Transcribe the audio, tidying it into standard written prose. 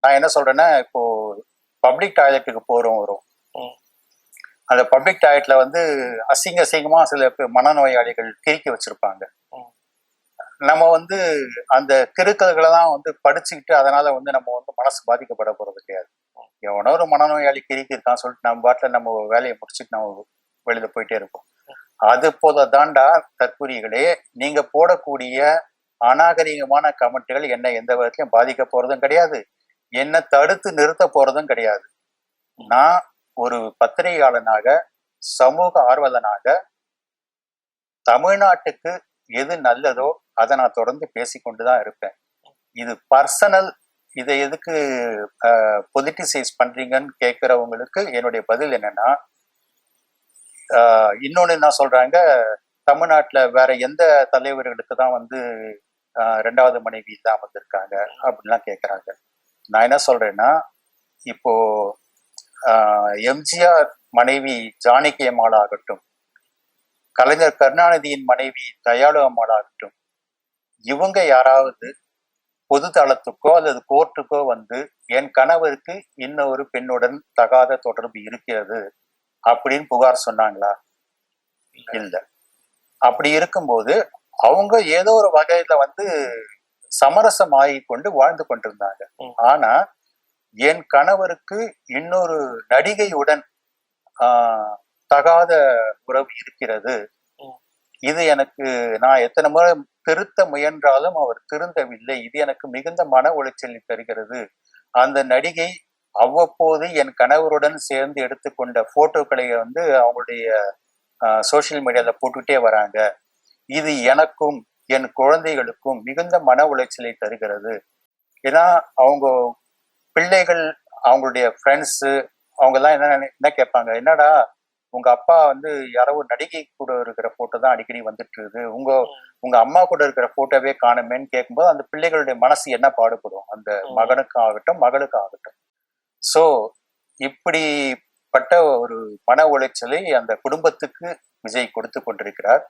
நான் என்ன சொல்றேன்னா, இப்போ பப்ளிக் டாய்லெட்டுக்கு போறோம் வரும். அந்த பப்ளிக் டாய்லெட்ல வந்து அசிங்கமா சில மனநோயாளிகள் கிறுக்கி வச்சிருப்பாங்க. நம்ம வந்து அந்த கிறுக்கல்களை தான் வந்து படிச்சுக்கிட்டு அதனால வந்து நம்ம வந்து மனசு பாதிக்கப்பட போறது கிடையாது. எவனோ ஒரு மனநோயாளி கிறுக்கி இருக்கான்னு சொல்லிட்டு நம்ம பாட்டில் நம்ம வேலையை முடிச்சுட்டு நம்ம வெளியில போயிட்டே இருப்போம். அது போல தாண்டா தற்கூறிகளே, நீங்க போடக்கூடிய அநாகரிகமான கமெண்ட்டுகள் என்ன எந்த விதத்திலையும் பாதிக்க போறதும் கிடையாது, என்ன தடுத்து நிறுத்த போறதும் கிடையாது. நான் ஒரு பத்திரிகையாளனாக, சமூக ஆர்வலனாக, தமிழ்நாட்டுக்கு எது நல்லதோ அதை நான் தொடர்ந்து பேசிக்கொண்டுதான் இருப்பேன். இது பர்சனல், இதை எதுக்கு பொலிட்டிசைஸ் பண்றீங்கன்னு கேட்கிறவங்களுக்கு என்னுடைய பதில் என்னன்னா, இன்னொன்னு என்ன சொல்றாங்க, தமிழ்நாட்டுல வேற எந்த தலைவர்களுக்கு தான் வந்து ரெண்டாவது மனைவி இல்லாம வந்திருக்காங்க அப்படின்லாம் கேட்கறாங்க. நான் என்ன சொல்றேன்னா, இப்போ எம்ஜிஆர் மனைவி ஜானகி அம்மாள் ஆகட்டும், கலைஞர் கருணாநிதியின் மனைவி தயாளு அம்மாள் ஆகட்டும், இவங்க யாராவது பொது தளத்துக்கோ அல்லது கோர்ட்டுக்கோ வந்து என் கணவருக்கு இன்னொரு பெண்ணுடன் தகாத தொடர்பு இருக்கிறது அப்படின்னு புகார் சொன்னாங்களா? இல்ல. அப்படி இருக்கும்போது அவங்க ஏதோ ஒரு வகையில வந்து சமரசம் ஆகி கொண்டு வாழ்ந்து கொண்டிருந்தாங்க. ஆனா என் கணவருக்கு இன்னொரு நடிகையுடன் தகாத உறவு இருக்கிறது, இது எனக்கு, நான் எத்தனை முறை திருத்த முயன்றாலும் அவர் திருந்தவில்லை, இது எனக்கு மிகுந்த மன உளைச்சலை தருகிறது. அந்த நடிகை அவ்வப்போது என் கணவருடன் சேர்ந்து எடுத்துக்கொண்ட போட்டோக்களை வந்து அவங்களுடைய சோசியல் மீடியால போட்டுக்கிட்டே வராங்க, இது எனக்கும் என் குழந்தைகளுக்கும் மிகுந்த மன உளைச்சலை தருகிறது. ஏன்னா அவங்க பிள்ளைகள், அவங்களுடைய ஃப்ரெண்ட்ஸு, அவங்க எல்லாம் என்ன கேட்பாங்க, என்னடா உங்க அப்பா வந்து யாரோ ஒரு நடிகை கூட இருக்கிற போட்டோ தான் அடிக்கடி வந்துட்டு இருக்குது, உங்க அம்மா கூட இருக்கிற போட்டோவே காணுமேன்னு கேட்கும்போது அந்த பிள்ளைகளுடைய மனசு என்ன பாடுபடும், அந்த மகனுக்கும் ஆகட்டும் மகளுக்கும் ஆகட்டும். ஸோ இப்படிப்பட்ட ஒரு மன உளைச்சலை அந்த குடும்பத்துக்கு விஜய் கொடுத்து கொண்டிருக்கிறார்.